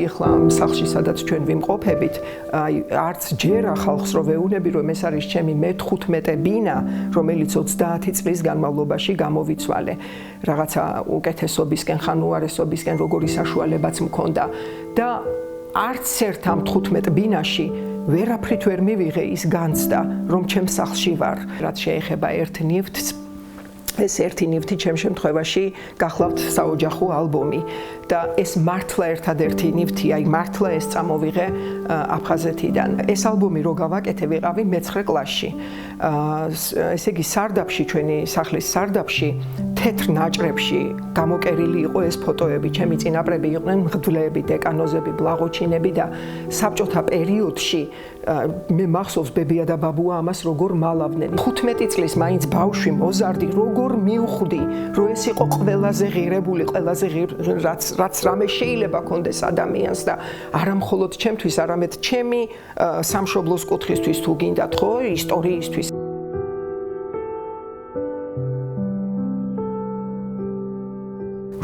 ახლა სახლში სადაც ჩვენ ვიმყოფებით, არც ჯერ ახალხს რო ვეუბნები, რომ ეს არის ჩემი მე-15 ბინა, რომელიც 30 წლის განმავლობაში გამოვიცვალე. Რაღაცა უკეთესობისკენ, ხანუარესობისკენ როგორი საშუალებაც მქონდა და არც ერთ ამ 15 ბინაში ვერაფრით ვერ მივიღე ის განცდა, რომ ჩემ სახლში ვარ. რაც შეეხება ერთ ნივთს, ეს ერთი ნივთი ჩემ შემთხვევაში გახლავთ საოჯახო ალბომი და ეს მართლა ერთადერთი ნივთია, მართლა ეს წამოვიღე აფხაზეთიდან. ეს ალბომი რო გავაკეთე, ვიყავი მე-9 კლასში. ესე იგი სარდაფში, ჩვენი სახლის სარდაფში, თეთრ ნაჭრებში გამოკერილი იყო ეს ფოტოები. ჩემი წინაპრები იყვნენ მღვდლები, დეკანოზები, ბლაღოჩინები და საბჭოთა პერიოდში მე მახსოვს ბებია და ბაბუა ამას როგორ მალავდნენ. 15 წლის მაინც ბავშვი მოზარდი როგორ მივხვდი, რომ ეს იყო ყველაზე ღირებული, ყველაზე რაც რამე შეიძლება კონდეს ადამიანს და არა მხოლოდ ჩემთვის, არამედ ჩემი სამშობლოს კუთხისთვის თუ გინდათ ხო, ისტორიისთვის.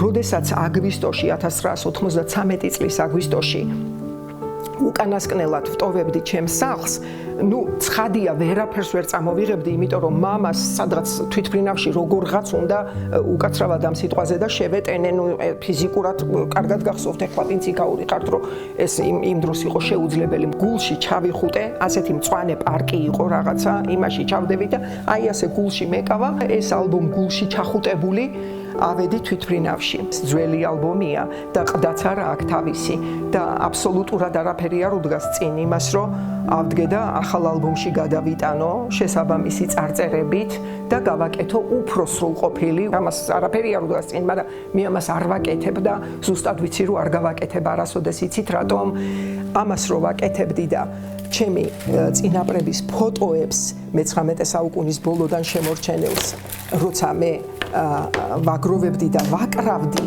როდესაც აგვისტოში 1993 წლის აგვისტოში უკანასკნელად ვტოვებდი ჩემს სახლს, ცხადია ვერაფერს ვერ წამოვიღებდი, იმიტომ რომ მამას სადღაც თვითმფრინავში როგორღაც უნდა უკაცრავად ამ სიტყვაზე და შევეტენე, ფიზიკურად კარგად გახსოვთ, ეხლა ვინც იგაურიყართ, რომ ეს იმ დროს იყო შეუძლებელი. გულში ჩავიხუტე, ასეთი მწვანე პარკი იყო რაღაცა, იმაში ჩავდები და აი ასე გულში მეკავა, ეს ალბომი გულში ჩახუტებული ავედი თვითმფრინავში. ძველი ალბომია და ყდაც არა აქვს თავისი და აბსოლუტურად არაფერი არ უდგას წინ იმას, რომ ავდგე და ახალ ალბომში გადავიტანო შესაბამისი წარწერებით და გავაკეთო უფრო სრულყოფილი. ამას არაფერი არ უდგას წინ, მაგრამ მე ამას არ ვაკეთებ და ზუსტად ვიცი, რომ არ გავაკეთებ არასოდეს. იცით რატომ? ამას რო ვაკეთებდი და ჩემი წინაპრების ფოტოებს მე-19 საუკუნის ბოლოდან შემორჩენილს, როცა მე ვაგროვებდი და ვაკრავდი,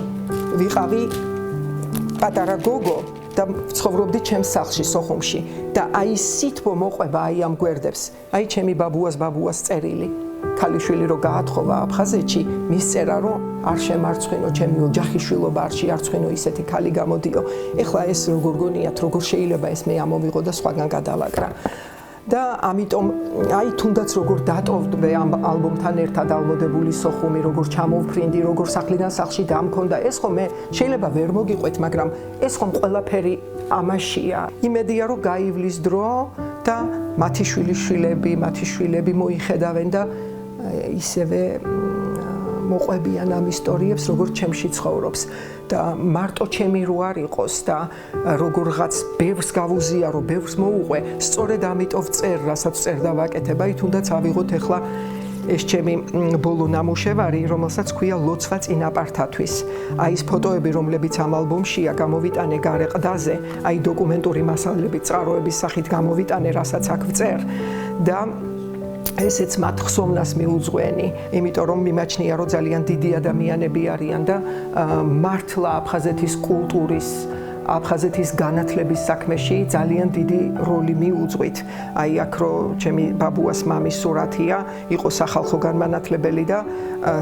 ვიყავი პატარა გოგო და ცხოვრობდი ჩემს სახლში, სოხუმში და აი სითბო მოყვება აი ამ გვერდებს, აი ჩემი ბაბუას წერილი. ქალიშვილი რო გაათხოვა აფხაზეთში, მისწერა რომ არ შემარცხვინო ჩემი ოჯახის შვილობა, არ შეარცხვინო ისეთი ქალი გამოდიო. ეხლა ეს როგორ გონიათ, როგორ შეიძლება ეს მე ამოვიღო და სხვაგან გადავაკრა. და ამიტომ აი თუნდაც როგორ დატოვდე ამ ალბომთან ერთად ალმოდებული სოხუმი, როგორ ჩამოვფრინდი, როგორ სახლიდან სახლში დამქონდა, ეს ხომ მე შეიძლება ვერ მოგიყვეთ, მაგრამ ეს ხომ ყველაფერი ამაშია. იმედია რომ გაივლის დრო და მათი შვილები მოიხედავენ და ისევე მოყვებიან ამ ისტორიებს, როგორ ჩემში ცხოვრობს და მარტო ჩემი რო არ იყოს და როგორღაც ბევრს გავუზიარო, ბევრს მოუყვე, სწორედ ამიტომ წერ, რასაც წერ და ვაკეთებ, აი თუნდაც ავიღოთ ახლა ეს ჩემი ბოლო ნამუშევარი, რომელსაც ქვია ლოცვა წინაპართათვის. აი ეს ფოტოები, რომლებიც ამ ალბომშია, გამოვიტანე გარე ყდაზე, აი დოკუმენტური მასალებით, წყაროების სახით გამოვიტანე, რასაც აქ ვწერ და ესეც მათ ხსოვნას მიუძღვენი, იმიტომ რომ მიმაჩნია, რომ ძალიან დიდი ადამიანები არიან და მართლა აფხაზეთის კულტურის, აფხაზეთის განათლების საქმეში ძალიან დიდი როლი მიუძღვით. აი აქ რო ჩემი ბაბუას მამის სურათია, იყო სახალხო განმანათლებელი და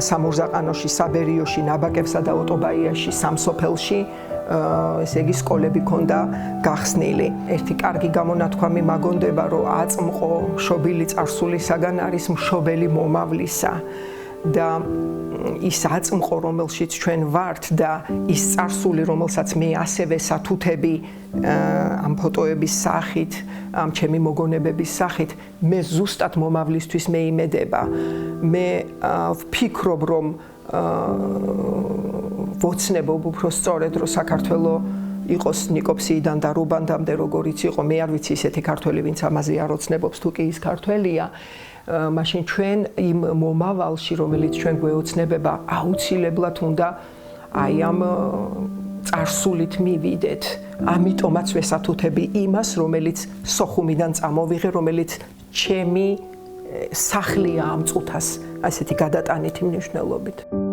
სამურზაყანოში, საბერიოში, ნაბაკებსა და ოტობაიაში, სამსოფელში ესე იგი სკოლები ქონდა გახსნილი. ერთი კარგი გამონათქვამი მაგონდება, რომ აწმყო შობილი წარსულისაგან არის მშობელი მომავლისა და ის აწმყო, რომელშიც ჩვენ ვართ და ის წარსული, რომელსაც მე ასევე სათუთები ამ ფოტოების სახით, ამ ჩემი მოგონებების სახით, მე ზუსტად მომავლისთვის მეიმედება. მე ვფიქრობ, რომ ვოცნებობ უფრო სწორედ, რომ საქართველო იყოს ნიკოფსიიდან და რუბანდამდე როგორიც იყო, მე არ ვიცი ისეთი ქართველი, ვინც ამაზე არ ოცნებობს, თუ კი ის ქართველია, მაშინ ჩვენ იმ მომავალში, რომელიც ჩვენ გვეოცნებება, აუცილებლად უნდა აი ამ წარსულით მივიდეთ. ამიტომაც ვესათუთები იმას, რომელიც სოხუმიდან წამოვიღე, რომელიც ჩემი სახლია ამ წუთას, ასეთი გადატანითი მნიშვნელობით.